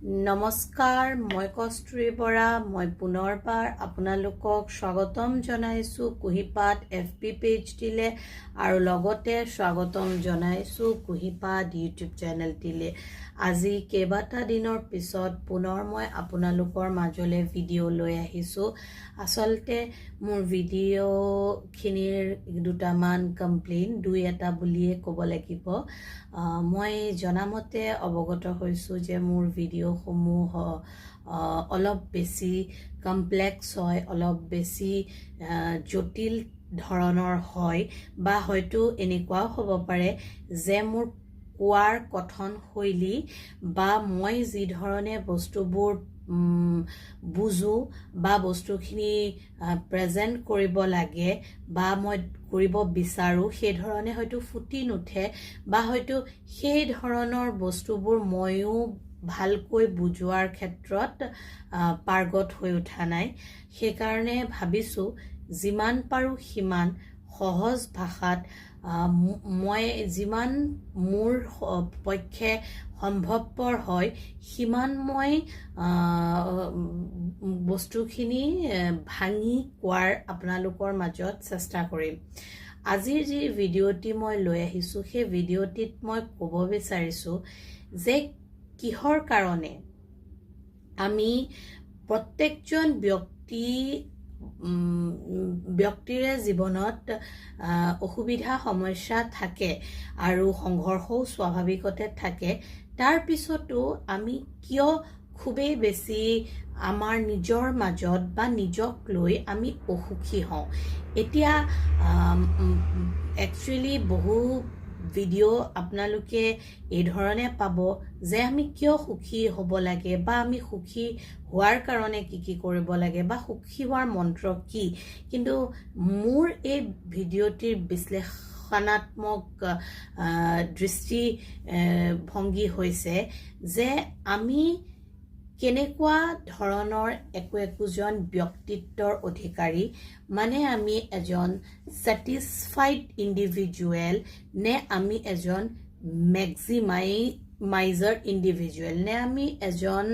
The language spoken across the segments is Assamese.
নমস্কাৰ মই কস্তুৰী বৰা মই পুনৰবাৰ আপোনালোকক স্বাগতম জনাইছো কুহিপাত এফবি পেজ দিলে আৰু লগতে স্বাগতম জনাইছো কুহিপাত ইউটিউব চেনেল দিলে আজি কেইবাটা দিনৰ পিছত পুনৰ মই আপোনালোকৰ মাজলৈ ভিডিঅ' লৈ আহিছো আসলতে মোৰ ভিডিঅ' খিনিৰ দুটামান কমপ্লেইন দুই এটা বুলিয়ে ক'ব লাগিব মই জনামতে অৱগত হৈছো যে মোৰ ভিডিঅ' সমূহ অলপ বেছি কমপ্লেক্স হয় অলপ বেছি জটিল ধৰণৰ হয় বা হয়তো এনেকুৱাও হ'ব পাৰে যে মোৰ কোৱাৰ কথন শৈলী বা মই যি ধৰণে বস্তুবোৰ বুজো বা বস্তুখিনি প্ৰেজেন্ট কৰিব লাগে বা মই কৰিব বিচাৰো সেই ধৰণে হয়তো ফুটি নুঠে বা হয়তো সেই ধৰণৰ বস্তুবোৰ ময়ো ভালকৈ বুজোৱাৰ ক্ষেত্ৰত পাৰ্গত হৈ উঠা নাই সেইকাৰণে ভাবিছো যিমান পাৰো সিমান সহজ ভাষাত মই যিমান মোৰ পক্ষে সম্ভৱপৰ হয় সিমান মই বস্তুখিনি ভাঙি কোৱাৰ আপোনালোকৰ মাজত চেষ্টা কৰিম আজিৰ যি ভিডিঅ'টি মই লৈ আহিছো সেই ভিডিঅ'টিত মই ক'ব বিচাৰিছো যে কিহৰ কাৰণে আমি প্ৰত্যেকজন ব্যক্তিৰে জীৱনত অসুবিধা সমস্যা থাকে আৰু সংঘৰ্ষও স্বাভাৱিকতে থাকে তাৰ পিছতো আমি কিয় খুবেই বেছি আমাৰ নিজৰ মাজত বা নিজক লৈ আমি অসুখী হওঁ এতিয়া একচুৱেলি বহু ভিডিঅ' আপোনালোকে এই ধৰণে পাব যে আমি কিয় সুখী হ'ব লাগে বা আমি সুখী হোৱাৰ কাৰণে কি কৰিব লাগে বা সুখী হোৱাৰ মন্ত্ৰ কি কিন্তু মোৰ এই ভিডিঅ'টিৰ বিশ্লেষণাত্মক দৃষ্টিভংগী হৈছে যে আমি কেনেকুৱা ধৰণৰ একোজন ব্যক্তিত্বৰ অধিকাৰী মানে আমি এজন স্যাটিসফাইড ইন্ডিভিজুৱেল নে আমি এজন মেক্সিমাইজাৰ ইন্ডিভিজুৱেল নে আমি এজন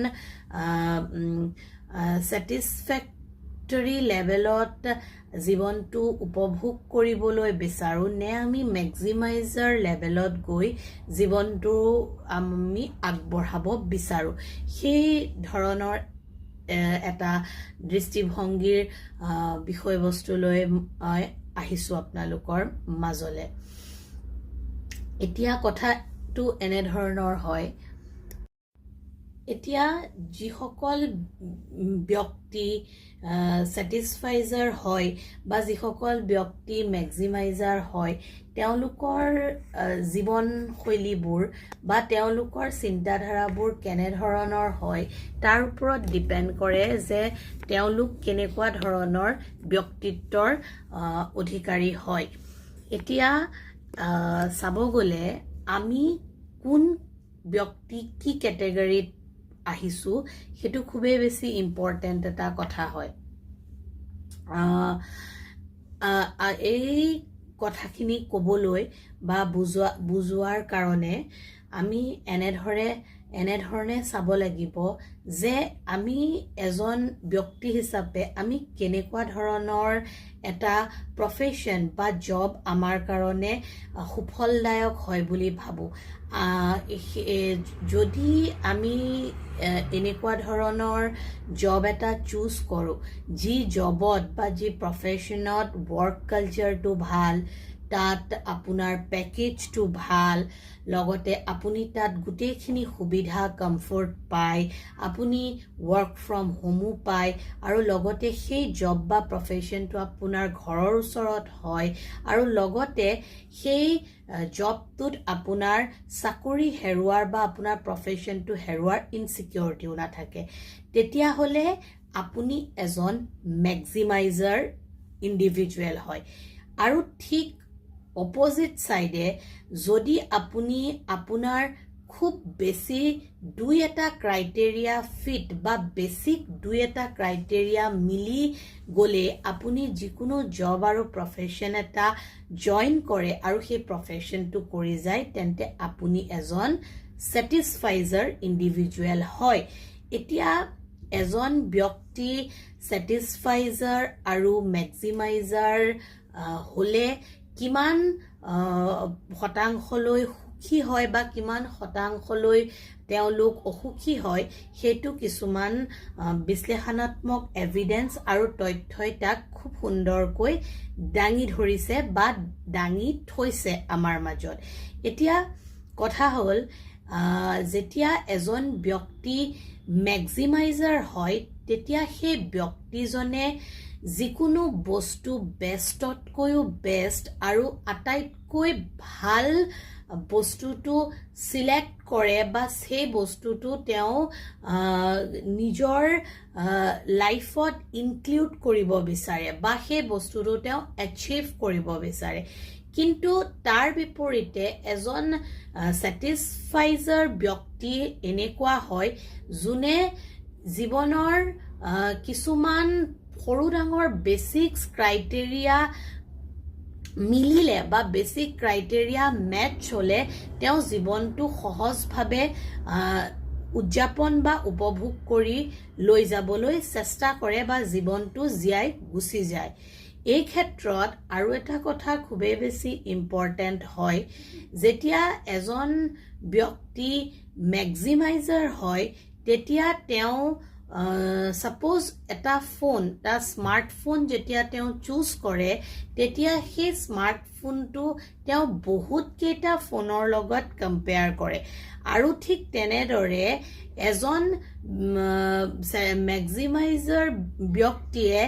স্যাটিসফেক্টৰী লেভেলত জীৱনটো উপভোগ কৰিবলৈ বিচাৰো নে আমি মেক্সিমাইজাৰ লেভেলত গৈ জীৱনটো আমি আগবঢ়াব বিচাৰো সেই ধৰণৰ এটা দৃষ্টিভংগীৰ বিষয়বস্তু লৈ আহিছো আপোনালোকৰ মাজলে এতিয়া কথাটো এনে ধৰণৰ হয় এতিয়া যিসকল ব্যক্তি স্যাটিসফাইজাৰ হয় বা যিসকল ব্যক্তি মেক্সিমাইজাৰ হয় তেওঁলোকৰ জীৱনশৈলীবোৰ বা তেওঁলোকৰ চিন্তাধাৰাবোৰ কেনে ধৰণৰ হয় তাৰ ওপৰত ডিপেণ্ড কৰে যে তেওঁলোক কেনেকুৱা ধৰণৰ ব্যক্তিত্বৰ অধিকাৰী হয় এতিয়া চাব গ'লে আমি কোন ব্যক্তি কি কেটেগৰীত আহিছো সেইটো খুবেই বেছি ইম্পৰ্টেণ্ট এটা কথা হয় এই কথাখিনি ক'বলৈ বা বুজোৱাৰ কাৰণে আমি এনেধৰণে চাব লাগিব যে আমি এজন ব্যক্তি হিচাপে আমি কেনেকুৱা ধৰণৰ এটা প্ৰফেশ্যন বা জব আমাৰ কাৰণে সুফলদায়ক হয় বুলি ভাবো যদি আমি এনেকুৱা ধৰণৰ জব এটা চুজ কৰো যি জবত বা যি প্ৰফেশ্যনত ৱৰ্ক কালচাৰটো ভাল তাত আপোনাৰ পেকেজটো ভাল লগতে আপুনি তাত গোটেইখিনি সুবিধা কমফৰ্ট পায় আপুনি ৱৰ্ক ফ্ৰম হোমো পায় আৰু লগতে সেই জব বা প্ৰফেশ্যনটো আপোনাৰ ঘৰৰ ওচৰত হয় আৰু লগতে সেই জবটোত আপোনাৰ চাকৰি হেৰুৱাৰ বা আপোনাৰ প্ৰফেশ্যনটো হেৰুৱাৰ ইনচিকিউৰিটিও নাথাকে তেতিয়াহ'লে আপুনি এজন মেক্সিমাইজাৰ ইণ্ডিভিজুৱেল হয় আৰু ঠিক অপোজিট সাইডে যদি আপুনি আপোনাৰ খুব বেছি দুই এটা ক্ৰাইটেৰিয়া ফিট বা বেসিক দুই এটা ক্ৰাইটেৰিয়া মিলি গলে আপুনি যিকোনো জব আৰু প্ৰফেশ্যন এটা জয়েন কৰে আৰু সেই প্ৰফেশ্যনটো কৰি যায় তেন্তে আপুনি এজন ছেটিছফাইজাৰ ইণ্ডিভিজুৱেল হয় এতিয়া এজন ব্যক্তি ছেটিছফাইজাৰ আৰু মেক্সিমাইজাৰ হলে কিমান শতাংশলৈ সুখী হয় বা কিমান শতাংশলৈ তেওঁলোক অসুখী হয় সেইটো কিছুমান বিশ্লেষণাত্মক এভিডেন্স আৰু তথ্যই তাক খুব সুন্দৰকৈ দাঙি ধৰিছে বা দাঙি থৈছে আমাৰ মাজত এতিয়া কথা হ'ল যেতিয়া এজন ব্যক্তি মেক্সিমাইজাৰ হয় তেতিয়া সেই ব্যক্তিজনে যিকোনো বস্তু বেষ্টতকৈও বেষ্ট আৰু আটাইতকৈ ভাল বস্তুটো সিলেক্ট কৰে বা সেই বস্তুটো তেওঁ নিজৰ লাইফত ইনক্লুড কৰিব বিচাৰে বা সেই বস্তুটো তেওঁ এচিভ কৰিব বিচাৰে কিন্তু তাৰ বিপৰীতে এজন ছেটিছফাইজাৰ ব্যক্তি এনেকুৱা হয় যোনে জীৱনৰ কিছুমান সৰু ডাঙৰ বেসিক্স ক্ৰাইটেৰিয়া মিলিলে বা বেসিক ক্ৰাইটেৰিয়া মেটচ হলে তেওঁ জীৱনটো সহজভাৱে উদযাপন বা উপভোগ কৰি লৈ যাবলৈ চেষ্টা কৰে বা জীৱনটো জীয়াই গুচি যায় এই ক্ষেত্ৰত আৰু এটা কথা খুবেই বেছি ইম্পৰ্টেন্ট হয় যেতিয়া এজন ব্যক্তি মেক্সিমাইজাৰ হয় তেতিয়া তেওঁ suppose এটা ফোন এটা স্মাৰ্টফোন যেতিয়া তেওঁ চুজ কৰে তেতিয়া সেই স্মাৰ্টফোনটো তেওঁ বহুত কেইটা ফোনৰ লগত কম্পেয়াৰ কৰে আৰু ঠিক তেনেদৰে এজন মেক্সিমাইজাৰ ব্যক্তিয়ে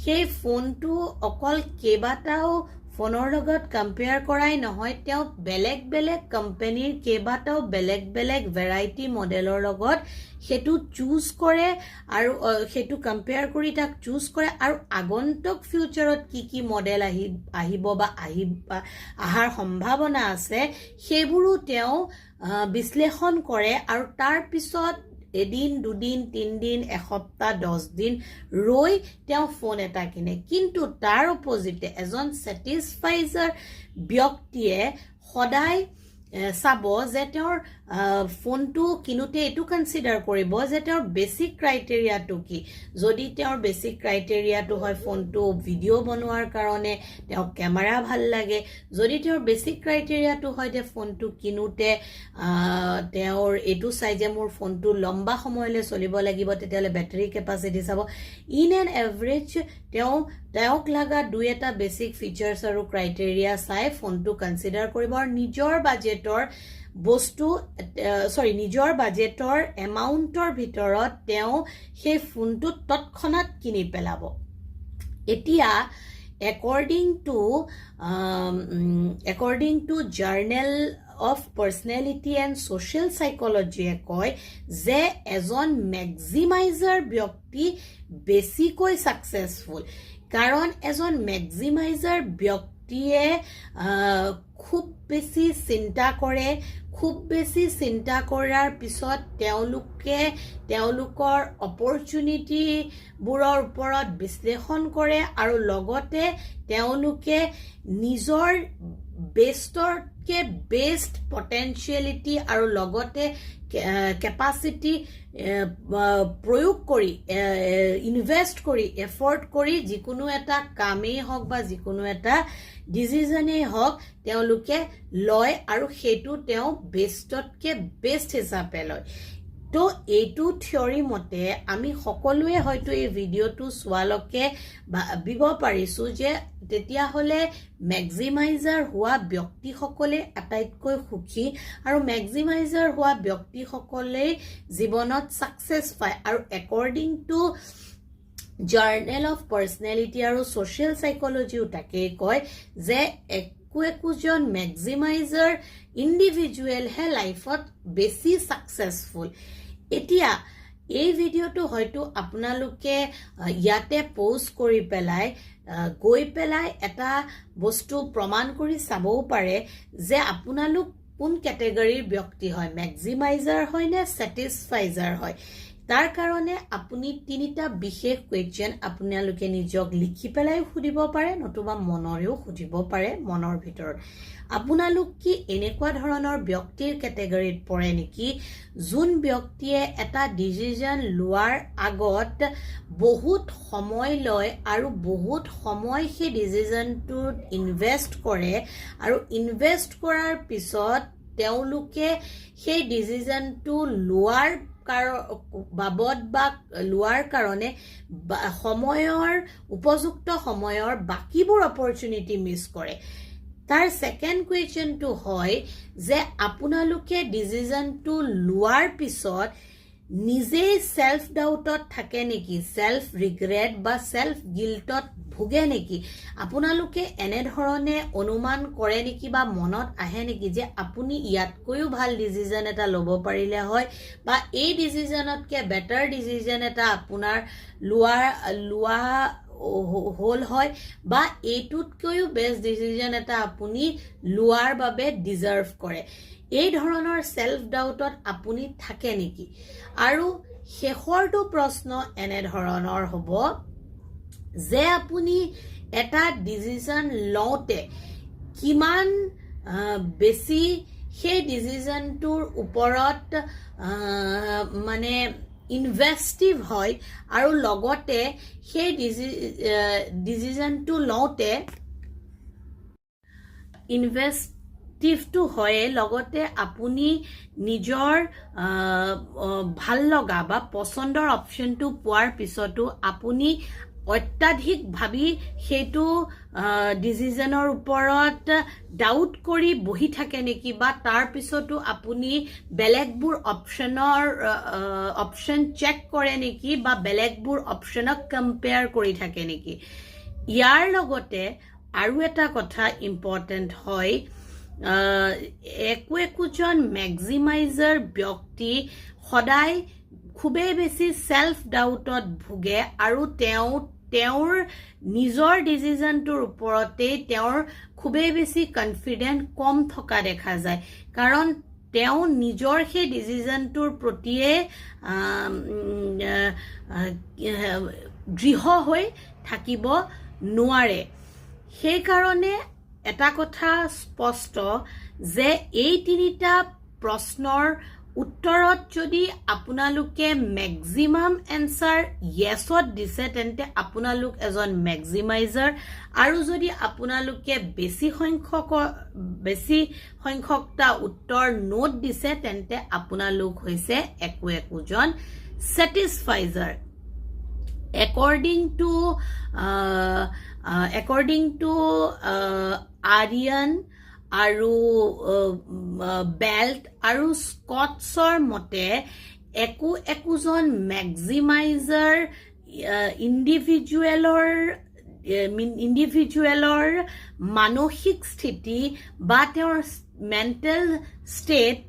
সেই ফোনটো অকল কেইবাটাও ফোনৰ লগত কম্পেয়াৰ কৰাই নহয় তেওঁ বেলেগ বেলেগ কোম্পানীৰ কেইবাটাও বেলেগ বেলেগ ভেৰাইটি মডেলৰ লগত হেতু চুজ কৰে আৰু হেতু কম্পেয়াৰ কৰি তাক চুজ কৰে আৰু আগন্তুক ফিউচাৰত কি মডেল আহিব বা আহাৰ সম্ভাৱনা আছে সেইবোৰো তেওঁ বিশ্লেষণ কৰে আৰু তাৰ পিছত এদিন দুদিন তিনদিন এসপ্তাহ 10 দিন ৰৈ তেওঁ ফোন এটা কিনে কিন্তু তাৰ অপজিটে এজন ছেটিছফাইজাৰ ব্যক্তিয়ে সদায় চাব যে তেওঁৰ ফোনটো কিনুতে এটো কনসিডাৰ কৰিব যে তেওঁৰ বেসিক ক্ৰাইটেৰিয়াটো কি যদি তেওঁৰ বেসিক ক্ৰাইটেৰিয়াটো হয় ফোনটো ভিডিও বনোৱাৰ কাৰণে তেওঁৰ ক্যামেৰা ভাল লাগে যদি তেওঁৰ বেসিক ক্ৰাইটেৰিয়াটো হয় যে ফোনটো কিনুতে তেওঁৰ এটো চাই যে মোৰ ফোনটো লম্বা সময়লৈ চলিব লাগিব তেতিয়ালে ব্যাটাৰী ক্যাপাসিটি চাব ইন এন এভাৰেজ তেওঁক লাগা দুই এটা বেসিক ফিচাৰ্স আৰু ক্ৰাইটেৰিয়া চাই ফোনটো কনসিডাৰ কৰিব আৰু নিজৰ বাজেটৰ নিজৰ বাজেটৰ এমাউন্টৰ ভিতৰত তেওঁ সেই ফোনটো তৎক্ষণাত কিনি পেলাব এতিয়া according to Journal of Personality and Social Psychology কয় যে এজন মেক্সিমাইজাৰ ব্যক্তি বেছিকৈ সাকসেসফুল কাৰণ এজন মেক্সিমাইজাৰ ব্যক্তিয়ে খুব বেছি চিন্তা কৰে খুব বেছি চিন্তা কৰাৰ পিছত তেওঁলোকৰ অপৰচুনিটি বোৰৰ ওপৰত বিশ্লেষণ কৰে আৰু লগতে তেওঁলোকে নিজৰ বেষ্টৰকে বেষ্ট পটেনশিয়ালিটি আৰু লগতে ক্যাপাসিটি প্ৰয়োগ কৰি ইনভেস্ট কৰি এফৰ্ট কৰি যিকোনো এটা কামেই হওক বা যিকোনো এটা ডিসিশনেই হওক তেওঁলোকে লয় আৰু হেতু তেওঁ বেষ্টতকে বেষ্ট হিচাপে লয় তো এইটো থিওৰি মতে আমি সকলোৱে হয়তো এই ভিডিওটো সোৱালকে ভাবিব পাৰিছো যে তেতিয়া হলে মেক্সিমাইজাৰ হোৱা ব্যক্তি সকলে আটাইতকৈ সুখী আৰু মেক্সিমাইজাৰ হোৱা ব্যক্তি সকলে জীৱনত সাকসেস পায় আৰু according to Journal of Personality আৰু Social Psychology তাকে কয় যে একোজন মেক্সিমাইজাৰ ইন্ডিভিজুৱেল হে লাইফত বেছি সাকসেসফুল এতিয়া এই ভিডিওটো হয়তো আপোনালোকে ইয়াতে পোস্ট কৰি পেলাই গৈ পেলাই এটা বস্তু প্ৰমাণ কৰি চাবও পাৰে যে আপোনালোক কোন ক্যাটেগৰীৰ ব্যক্তি হয় মেক্সিমাইজাৰ হয় নে ছেটিছফাইজাৰ হয় তাৰ কাৰণে আপুনি তিনিটা বিশেষ কুৱেশ্যন আপোনালোকে নিজক লিখি পেলাই সুধিব পাৰে নতুবা মনৰেও সুধিব পাৰে মনৰ ভিতৰত আপোনালোক কি এনেকুৱা ধৰণৰ ব্যক্তিৰ কেটেগৰীত পৰে নেকি যোন ব্যক্তিয়ে এটা ডিসিজন লোৱাৰ আগত বহুত সময় লয় আৰু বহুত সময় সেই ডিসিজনটোত ইনভেষ্ট কৰে আৰু ইনভেষ্ট কৰাৰ পিছত তেওঁলোকে সেই ডিসিজনটো লোৱাৰ বাবদ বা লোৱাৰ কাৰণে সময়ৰ উপযুক্ত সময়ৰ বাকিবোৰ অপৰচুনিটি মিস কৰে তাৰ সেকেন্ড কুৱেশ্যনটো হয় যে আপোনালোকে ডিসিজনটো লোৱাৰ পিছত নিজে সেলফ ডাউটত থাকে নেকি সেলফ ৰিগ্ৰেট বা সেলফ গিল্টত ভুগে নেকি আপোনালোকে এনে ধৰণে অনুমান কৰে নেকি বা মনত আহে নেকি যে আপুনি ইয়াতকৈও ভাল ডিসিজন এটা ল'ব পাৰিলে হয় বা এই ডিসিজনতকে বেটাৰ ডিসিজন এটা আপোনাৰ লোৱা হল হয় বা এইটোতকৈও বেষ্ট ডিসিজন এটা আপুনি লোৱাৰ বাবে ডিজাৰ্ভ কৰে এই ধৰণৰ সেলফ ডাউটত আপুনি থাকে নেকি আৰু শেষৰটো প্ৰশ্ন এনে ধৰণৰ হ'ব যে আপুনি এটা ডিসিজন লওঁতে কিমান বেছি সেই ডিসিজনটোৰ ওপৰত মানে ইনভেষ্টিভ হয় আৰু লগতে সেই ডিসিজনটো লওঁতে ইনভেষ্টিভটো হয় লগতে আপুনি নিজৰ ভাল লগা বা পছন্দৰ অপচনটো পোৱাৰ পিছতো আপুনি অত্যাধিক ভাবি সেইটো ডিসিজনৰ ওপৰত ডাউট কৰি বহি থাকে নেকি বা তাৰ পিছতো আপুনি বেলেগবোৰ অপচন চেক কৰে নেকি বা বেলেগবোৰ অপচনক কম্পেয়াৰ কৰি থাকে নেকি ইয়াৰ লগতে আৰু এটা কথা ইম্পৰ্টেন্ট হয় একোজন ম্যাক্সিমাইজাৰ ব্যক্তি সদায় খুবেই বেছি সেলফ ডাউটত ভুগে আৰু তেওঁৰ নিজৰ ডিসিজনটোৰ ওপৰতে তেওঁৰ খুবেই বেছি কনফিডেন্ট কম থকা দেখা যায় কাৰণ তেওঁ নিজৰ সেই ডিসিজনটোৰ প্ৰতিয়ে দৃঢ় হৈ থাকিব নোৱাৰে সেই কাৰণে এটা কথা স্পষ্ট যে এই তিনিটা প্ৰশ্নৰ উত্তৰত যদি আপোনালোকে ম্যাক্সিমাম এনসাৰ ইয়েছত দিছে তেন্তে আপোনালোক এজন ম্যাক্সিমাইজাৰ আৰু যদি আপোনালোকে বেছি সংখ্যকটা উত্তৰ নোট দিছে তেন্তে আপোনালোক হৈছে একোজন স্যাটিসফাইজাৰ according to Aryan আৰু বেল্ট আৰু স্কটছৰ মতে একোজন ম্যাক্সিমাইজাৰ ইণ্ডিভিজুৱেলৰ মানসিক স্থিতি বা তেওঁৰ মেণ্টেল ষ্টেট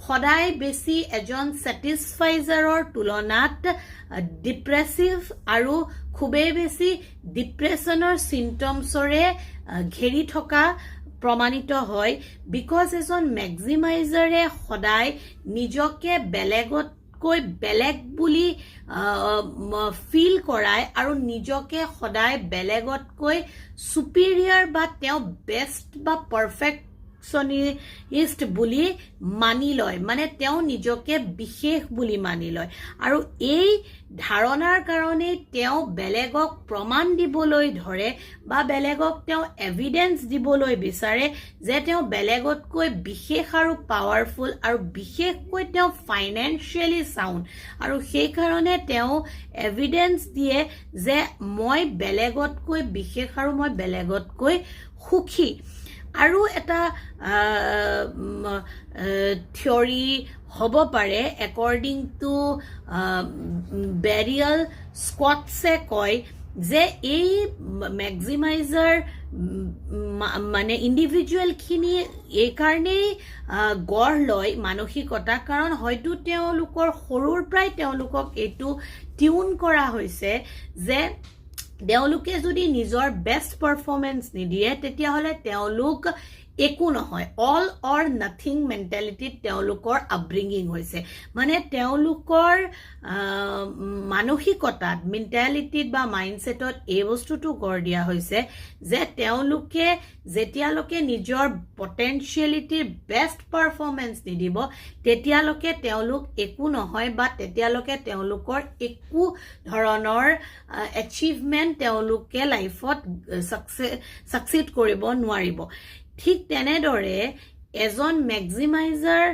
সদায় বেছি এজন স্যাটিসফাইজাৰৰ তুলনাত ডিপ্ৰেছিভ আৰু খুবেই বেছি ডিপ্ৰেছনৰ সিম্পটমছৰে ঘেৰি থকা প্ৰমাণিত হয় বিকজ এজন ম্যাক্সিমাইজাৰে সদায় নিজকে বেলেগতকৈ বেলেগ বুলি ফিল কৰায় আৰু নিজকে সদায় বেলেগতকৈ সুপিৰিয়ৰ বা তেওঁ বেষ্ট বা পাৰফেক্টছনিষ্ট বুলি মানি লয় মানে তেওঁ নিজকে বিশেষ বুলি মানি লয় আৰু এই ধাৰণাৰ কাৰণে তেওঁ বেলেগক প্ৰমাণ দিবলৈ ধৰে বা বেলেগক তেওঁ এভিডেন্স দিবলৈ বিচাৰে যে তেওঁ বেলেগতকৈ বিশেষ আৰু পাৱাৰফুল আৰু বিশেষকৈ তেওঁ ফাইনেন্সিয়েলি সাউণ্ড আৰু সেই কাৰণে তেওঁ এভিডেন্স দিয়ে যে মই বেলেগতকৈ বিশেষ আৰু মই বেলেগতকৈ সুখী আৰু এটা থিওৰি হ'ব পাৰে according to বেৰিয়েল স্কটছে কয় যে এই ম্যাক্সিমাইজাৰ মানে ইণ্ডিভিজুৱেল খিনি এই কাৰণেই গঢ় লয় মানসিকতা কাৰণ হয়তো তেওঁলোকৰ সৰুৰ পৰাই তেওঁলোকক এইটো টিউন কৰা হৈছে যে তেওঁলোকে যদি নিজৰ বেষ্ট পাৰফৰ্মেন্স নিদিয়ে তেতিয়াহলে তেওঁলোক একো নহয় অল অৰ নাথিং মেণ্টেলিটিত তেওঁলোকৰ আপব্ৰিঙিং হৈছে মানে তেওঁলোকৰ মানসিকতাত মেণ্টেলিটিত বা মাইণ্ডছেটত এই বস্তুটো গঢ় দিয়া হৈছে যে তেওঁলোকে যেতিয়ালৈকে নিজৰ পটেনচিয়েলিটিৰ বেষ্ট পাৰফৰ্মেঞ্চ নিদিব তেতিয়ালৈকে তেওঁলোক একো নহয় বা তেতিয়ালৈকে তেওঁলোকৰ একো ধৰণৰ এচিভমেণ্ট তেওঁলোকে লাইফত ছাকচিড কৰিব নোৱাৰিব ঠিক তেনেদৰে এজন মেক্সিমাইজাৰ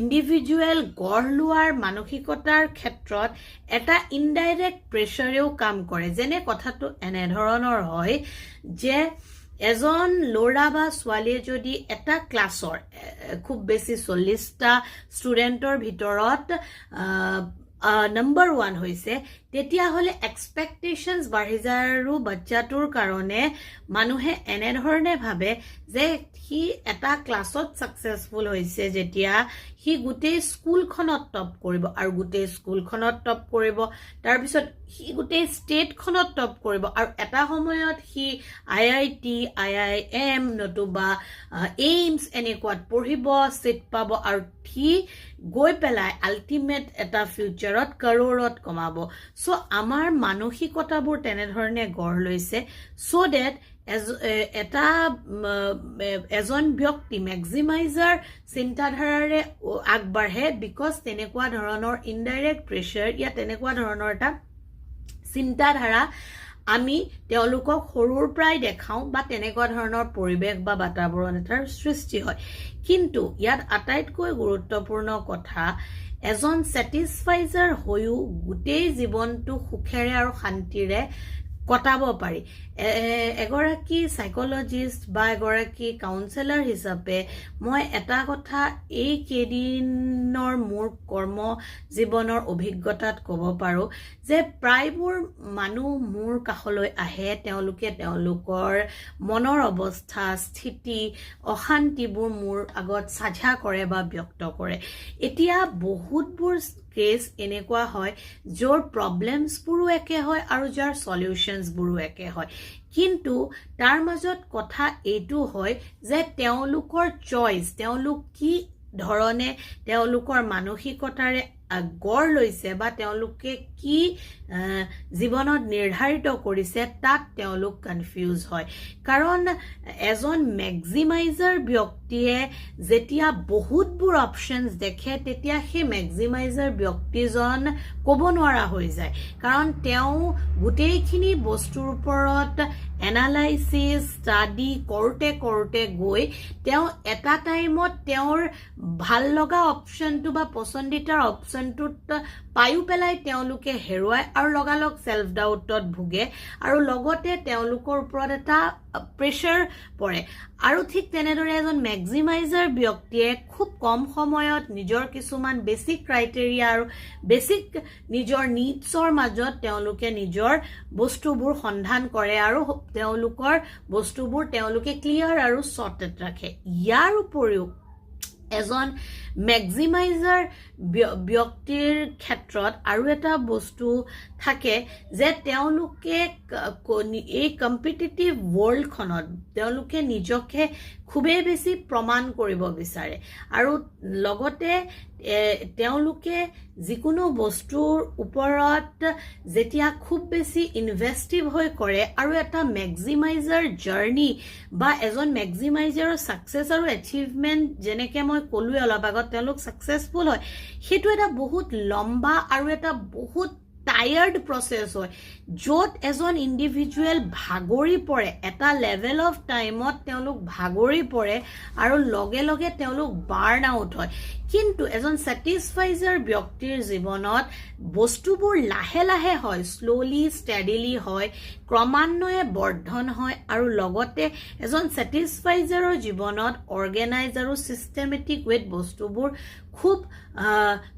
ইণ্ডিভিজুৱেল গঢ় লোৱাৰ মানসিকতাৰ ক্ষেত্ৰত এটা ইনডাইৰেক্ট প্ৰেছাৰেও কাম কৰে যেনে কথাটো এনেধৰণৰ হয় যে এজন ল'ৰা বা ছোৱালীয়ে যদি এটা ক্লাছৰ খুব বেছি 40টা ষ্টুডেণ্টৰ ভিতৰত নম্বৰ 1 হৈছে তেতিয়াহ'লে এক্সপেক্টেশনছ বাঢ়ি যায় আৰু বাচ্চাটোৰ কাৰণে মানুহে এনেধৰণে ভাবে যে সি এটা ক্লাছত সাকসেসফুল হৈছে যেতিয়া সি গোটেই স্কুলখনত টপ কৰিব আৰু গোটেই স্কুলখনত টপ কৰিব তাৰ পিছত সি গোটেই ষ্টেটখনত টপ কৰিব আৰু এটা সময়ত সি IIT IIM নতুবা এইমছ এনেকুৱাত পঢ়িব সিট পাব আৰু সি গৈ পেলাই আল্টিমেট এটা ফিউচাৰত কৰৰত কমাব সো আমাৰ মানসিকতাবোৰ তেনেধৰণে গঢ় লৈছে সো দ্যাট এটা এজন ব্যক্তি মেক্সিমাইজাৰ চিন্তাধাৰাৰে আগবাঢ়ে বিকজ তেনেকুৱা ধৰণৰ ইনডাইৰেক্ট প্ৰেছাৰ ইয়া তেনেকুৱা ধৰণৰ এটা চিন্তাধাৰা আমি তেওঁলোকক সৰুৰ পৰাই দেখাও বা তেনেকুৱা ধৰণৰ পৰিবেশ বা বাতাবৰণ এটাৰ সৃষ্টি হয় কিন্তু ইয়াত আটাইতকৈ গুৰুত্বপূৰ্ণ কথা এজন স্যাটিসফাইজাৰ হৈও গোটেই জীৱনটো সুখেৰে আৰু শান্তিৰে কটাব পাৰি এগৰাকী সাইকোলজিষ্ট বা এগৰাকী কাউন্সেলৰ হিচাপে মই এটা কথা এই কেদিনৰ মোৰ কৰ্ম জীৱনৰ অভিজ্ঞতাত ক'ব পাৰো যে প্ৰায়বোৰ মানুহ মোৰ কাষলৈ আহে তেওঁলোকে তেওঁলোকৰ মনৰ অৱস্থা স্থিতি অশান্তিবোৰ মোৰ আগত সাঝা কৰে বা ব্যক্ত কৰে এতিয়া বহুতবোৰ কেস এনেকুৱা হয় যৰ প্ৰবলেমছ বোৰো একে হয় আৰু যাৰ সলিউশনছ বোৰো একে হয় কিন্তু তাৰ মাজত কথা এইটো হয় যে তেওঁলোকৰ চইচ তেওঁলোক কি ধৰণে তেওঁলোকৰ মানসিকতাৰে গঢ় লৈছে বা তেওঁলোকে কি জীৱনত নিৰ্ধাৰিত কৰিছে তাত তেওঁলোক কনফিউজ হয় কাৰণ এজন মেক্সিমাইজাৰ ব্যক্তিয়ে যেতিয়া বহুতবোৰ অপশনছ দেখে তেতিয়া সেই মেক্সিমাইজাৰ ব্যক্তিজন ক'ব নোৱাৰা হৈ যায় কাৰণ তেওঁ গোটেইখিনি বস্তুৰ ওপৰত এনালাইসিস ষ্টাডি কৰোতে গৈ তেওঁ এটা টাইমত তেওঁৰ ভাল লগা অপশনটো বা পছন্দিতাৰ অপশনটোত পায়ু পেলাই তেওঁলোকে হেৰুৱায় আৰু লগালগ সেলফ ডাউটত ভুগে আৰু লগতে তেওঁলোকৰ ওপৰত এটা প্ৰেছাৰ পৰে আৰু ঠিক তেনেদৰে এজন মেক্সিমাইজাৰ ব্যক্তিয়ে খুব কম সময়ত নিজৰ কিছুমান বেসিক ক্ৰাইটেৰিয়া আৰু বেসিক নিজৰ নিডছৰ মাজত তেওঁলোকে নিজৰ বস্তুবোৰ সন্ধান কৰে আৰু তেওঁলোকৰ বস্তুবোৰ তেওঁলোকে ক্লিয়াৰ আৰু সৰ্টেড ৰাখে ইয়াৰ উপৰিও এজন মেক্সিমাইজাৰ ব্যক্তিৰ ক্ষেত্ৰত আৰু এটা বস্তু থাকে যে তেওঁলোকে এই কম্পিটিটিভ ওয়াৰ্ল্ডখনত তেওঁলোকে নিজকে খুবেই বেছি প্ৰমাণ কৰিব বিচাৰে আৰু লগতে তেওঁলোকে যিকোনো বস্তুৰ ওপৰত যেতিয়া খুব বেছি ইনভেষ্টিভ হৈ কৰে আৰু এটা মেক্সিমাইজাৰ জাৰ্নি বা এজন মেক্সিমাইজাৰৰ সাকসেস আৰু এচিভমেন্ট যেনেকে মই ক'লোৱে অলপ আগত তেওঁলোক সাকসেসফুল হয় সেইটো এটা বহুত লম্বা আৰু এটা বহুত টায়াৰ্ড প্ৰসেস হয় য'ত এজন ইণ্ডিভিজুৱেল ভাগৰি পৰে এটা লেভেল অফ টাইমত তেওঁলোক ভাগৰি পৰে আৰু লগে লগে তেওঁলোক বাৰ্ন আউট হয় কিন্তু এজন স্যাটিসফাইজাৰ ব্যক্তিৰ জীৱনত বস্তুবোৰ লাহে লাহে হয় স্লোলি ষ্টেডিলি হয় ক্ৰমান্বয়ে বৰ্ধন হয় আৰু লগতে এজন স্যাটিসফাইজাৰৰ জীৱনত অৰ্গেনাইজ আৰু সিস্টেমেটিক ৱেত বস্তুবোৰ খুব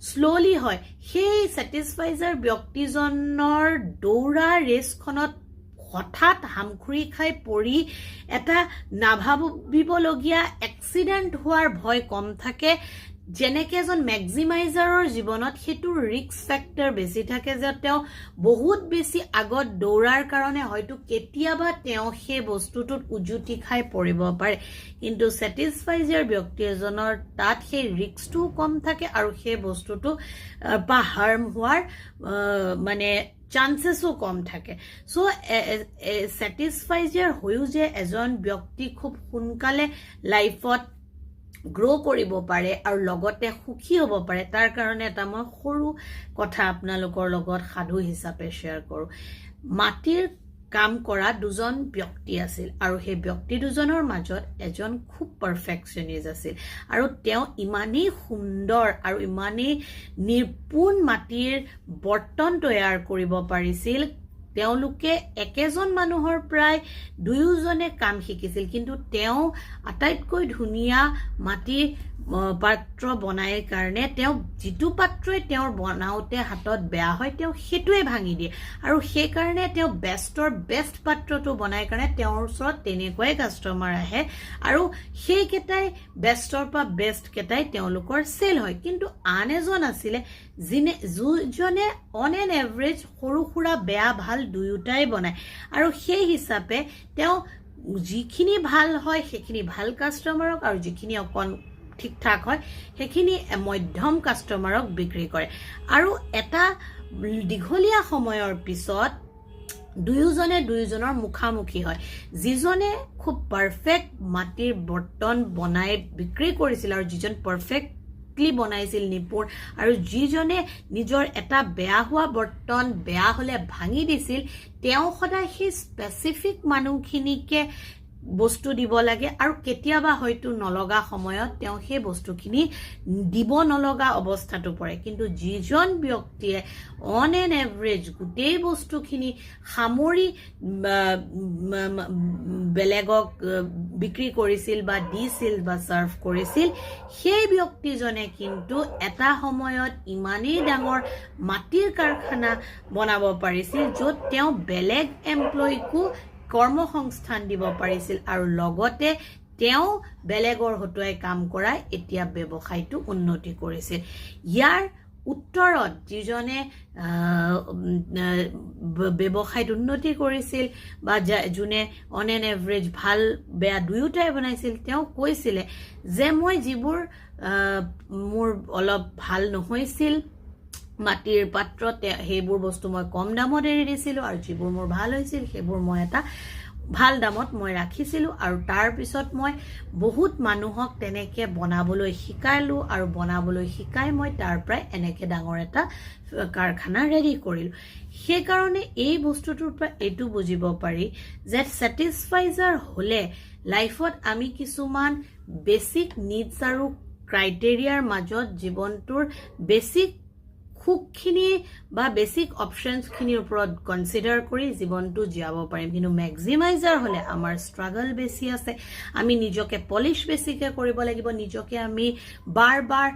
স্লোলি হয় সেই স্যাটিসফাইজাৰ ব্যক্তিজনৰ দৌৰা ৰেছখনত হঠাৎ হামখুৰি খাই পৰি এটা নাভাবিবলগীয়া এক্সিডেন্ট হোৱাৰ ভয় কম থাকে যেনেকে এজন ম্যাক্সিমাইজাৰৰ জীৱনত হেতু ৰিস্ক ফ্যাক্টৰ বেছি থাকে যে তেওঁ বহুত বেছি আগত দৌৰাৰ কাৰণে হয়তো কেতিয়াবা তেওঁ সেই বস্তুটোত উজুটি খাই পৰিব পাৰে কিন্তু স্যাটিসফাইজাৰ ব্যক্তি এজনৰ তাত সেই ৰিস্কটো কম থাকে আৰু সেই বস্তুটো পা হাৰ্ম হোৱাৰ মানে চান্সেসও কম থাকে সো স্যাটিসফাইজাৰ হৈও যে এজন ব্যক্তি খুব সোনকালে লাইফত গ্ৰো কৰিব পাৰে আৰু লগতে সুখী হ'ব পাৰে তাৰ কাৰণে এটা মই সৰু কথা আপোনালোকৰ লগত সাধু হিচাপে শেয়াৰ কৰো মাটিৰ কাম কৰা দুজন ব্যক্তি আছিল আৰু সেই ব্যক্তি দুজনৰ মাজত এজন খুব পাৰফেকশনিষ্ট আছিল আৰু তেওঁ ইমানেই সুন্দৰ আৰু ইমানেই নিপুণ মাটিৰ বৰ্তন তৈয়াৰ কৰিব পাৰিছিল তেওঁলোকে একেজন মানুহৰ প্ৰায় দুয়োজনে কাম শিকিছিল কিন্তু তেওঁ আটাইতকৈ ধুনিয়া মাটি পাত্ৰ বনাই কাৰণে তেওঁ যিটো পাত্ৰই তেওঁৰ বনাওতে হাতত বেয়া হয় তেওঁ হেতুৱে ভাঙি দিয়ে আৰু সেই কাৰণে তেওঁ বেষ্টৰ বেষ্ট পাত্ৰটো বনাই কাৰণে তেওঁৰ ওচৰত তেনেকৈ কাস্টমাৰ আহে আৰু সেই কেটাই বেষ্টৰ পা বেষ্ট কেটাই তেওঁলোকৰ সেল হয় কিন্তু আন এজন আছিল যিজনে অন এন এভাৰেজ সৰু খুৰা বেয়া ভাল দুয়োটাই বনায় আৰু সেই হিচাপে তেওঁ যিখিনি ভাল হয় সেইখিনি ভাল কাস্টমাৰক আৰু যিখিনি অকন ঠিক ঠাক হয় সেইখিনি মধ্যম কাস্টমাৰক বিক্ৰী কৰে আৰু এটা দীঘলীয়া সময়ৰ পিছত দুয়োজনে দুয়োজনৰ মুখামুখি হয় যিজনে খুব পাৰফেক্ট মাটিৰ বৰ্তন বনাই বিক্ৰী কৰিছিল আৰু যিজন পাৰফেক্টলি বনাইছিল নিপুণ আৰু যিজনে নিজৰ এটা বেয়া হোৱা বৰ্তন বেয়া হলে ভাঙি দিছিল তেওঁ সদায় সেই স্পেসিফিক মানুহখিনিকে বস্তু দিব লাগে আৰু কেতিয়াবা হয়তো নলগা সময়ত তেওঁ সেই বস্তুখিনি দিব নলগা অৱস্থাটো পৰে কিন্তু যিজন ব্যক্তিয়ে অন এন এভাৰেজ গোটেই বস্তুখিনি সামৰি বেলেগক বিক্ৰী কৰিছিল বা দিছিল বা সাৰ্ভ কৰিছিল সেই ব্যক্তিজনে কিন্তু এটা সময়ত ইমানেই ডাঙৰ মাটিৰ কাৰখানা বনাব পাৰিছিল য'ত তেওঁ বেলেগ এমপ্লয়ীকো কৰ্মসংস্থান দিব পাৰিছিল আৰু লগতে তেওঁ বেলেগৰ হতুৱাই কাম কৰাই এতিয়া ব্যৱসায়টো উন্নতি কৰিছিল ইয়াৰ উত্তৰত যিজনে ব্যৱসায়ত উন্নতি কৰিছিল বা যোনে অন এন এভাৰেজ ভাল বেয়া দুয়োটাই বনাইছিল তেওঁ কৈছিলে যে মই যিবোৰ মোৰ অলপ ভাল নহৈছিল মাটিৰ পাত্ৰ হেবোৰ বস্তু মই কম দামত এৰি দিছিলো আৰু যিবোৰ মোৰ ভাল হৈছিল হেবোৰ মই এটা ভাল দামত মই ৰাখিছিলো আৰু তাৰ পিছত মই বহুত মানুহক তেনেকে বনাবলৈ শিকাইলো আৰু বনাবলৈ শিকাই মই তাৰ প্ৰায় এনেকে ডাঙৰ এটা কাৰখানা ৰেডি কৰিলো সেই কাৰণে এই বস্তুটোৰ পৰা এটো বুজিব পাৰি যে স্যাটিসফাইজাৰ হলে লাইফত আমি কিছুমান বেসিক নিডস আৰু ক্ৰাইটেৰিয়াৰ মাজত জীৱনটোৰ বেসিক খুবখিনি বা বেসিক অপশনস খিনিৰ ওপৰত কনসিডাৰ কৰি জীৱনটো জিয়াব পাৰিম কিন্তু ম্যাক্সিমাইজাৰ হলে আমাৰ স্ট্ৰাগল বেছি আছে আমি নিজকে পলিশ বেছিকে কৰিব লাগিব নিজকে আমি বাৰ বাৰ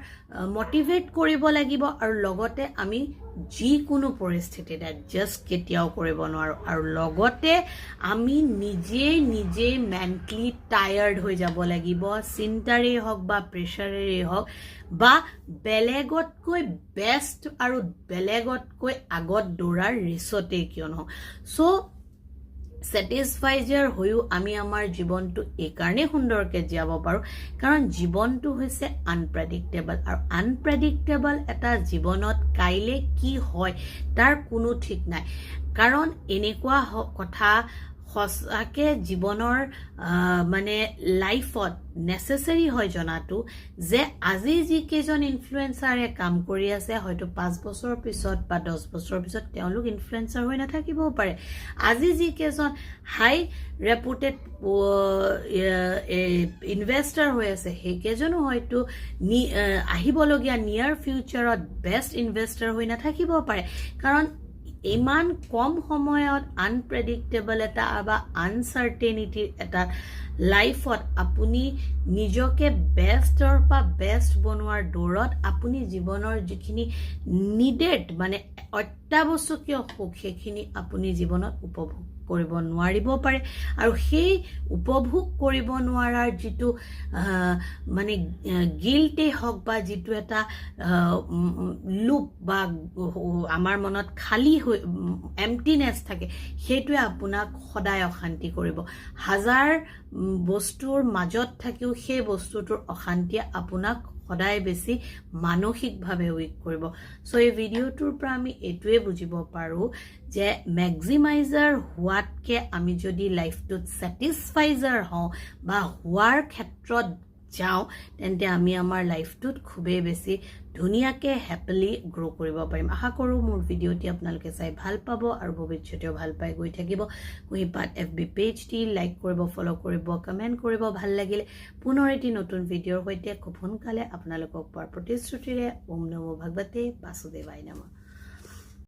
মোটিভেট কৰিব লাগিব আৰু লগতে আমি যিকোনো পৰিস্থিতিত এডজাস্ট কেতিয়াও কৰিব নোৱাৰো আৰু লগতে আমি নিজে মেন্টালি টায়াৰ্ড হৈ যাব লাগিব চিন্তাৰে হওক বা প্ৰেছাৰেৰে হওক বা বেলেগতকৈ বেষ্ট আৰু বেলেগতকৈ আগত দৌৰাৰ ৰেচতে কিয় নহওক সো স্যাটিসফাইজাৰ হৈও আমি আমাৰ জীৱনটো এই কাৰণে সুন্দৰকে জিয়াব পাৰো কাৰণ জীৱনটো হৈছে আনপ্ৰেডিক্টেবল আৰু আনপ্ৰেডিক্টেবল এটা জীৱনত কাইলে কি হয় তাৰ কোনো ঠিক নাই কাৰণ এনেকুৱা কথা সঁচাকে জীৱনৰ মানে লাইফত নেসেসাৰি হয় জনাটো যে আজি যি কেজন ইনফ্লুয়েন্সাৰে কাম কৰি আছে হয়তো 5 বছৰ পিছত বা 10 বছৰ পিছত তেওঁলোক ইনফ্লুয়েন্সাৰ হৈ নাথাকিবও পাৰে আজি যি কেজন হাই ৰেপুটেড ইনভেস্টৰ হৈ আছে সেই কেজনো হয়তো আহিবলগীয়া নিয়াৰ ফিউচাৰত বেষ্ট ইনভেস্টৰ হৈ নাথাকিব পাৰে কাৰণ ইমান কম সময়ত আনপ্ৰেডিক্টেবল এটা বা আনসাৰ্টেনিটি এটা লাইফত আপুনি নিজকে বেষ্টৰ পা বেষ্ট বনোৱাৰ দৌৰত আপুনি জীৱনৰ যিখিনি নিডেড মানে অত্যাৱশ্যকীয় সুখ সেইখিনি আপুনি জীৱনত উপভোগ কৰিব নোৱাৰিব পাৰে আৰু সেই উপভোগ কৰিব নোৱাৰাৰ যিটো মানে গিল্টেই হওক বা যিটো এটা লুপ বা আমাৰ মনত খালী হৈ এমটিনেছ থাকে সেইটোৱে আপোনাক সদায় অশান্তি কৰিব হাজাৰ বস্তুৰ মাজত থাকিও সেই বস্তুটোৰ অশান্তিয়ে আপোনাক সদায় বেছি মানসিকভাৱে উইক কৰিব সো এই ভিডিঅ'টোৰ পৰা আমি এইটোৱে বুজিব পাৰোঁ যে মেক্সিমাইজাৰ হোৱাতকে আমি যদি লাইফটোত স্যাটিসফাইজাৰ হওঁ বা হোৱাৰ ক্ষেত্ৰত যাওঁ তেন্তে আমি আমাৰ লাইফটোত খুবেই বেছি ধুনীয়াকৈ হেপিলি গ্ৰ' কৰিব পাৰিম আশা কৰোঁ মোৰ ভিডিঅ'টি আপোনালোকে চাই ভাল পাব আৰু ভৱিষ্যতেও ভাল পাই গৈ থাকিব কুহিপাত FB পেজটি লাইক কৰিব ফ'ল' কৰিব কমেণ্ট কৰিব ভাল লাগিলে পুনৰ এটি নতুন ভিডিঅ'ৰ সৈতে খুব সোনকালে আপোনালোকক পোৱাৰ প্ৰতিশ্ৰুতিৰে ওম নমো ভগৱতে বাসুদেৱায় নমঃ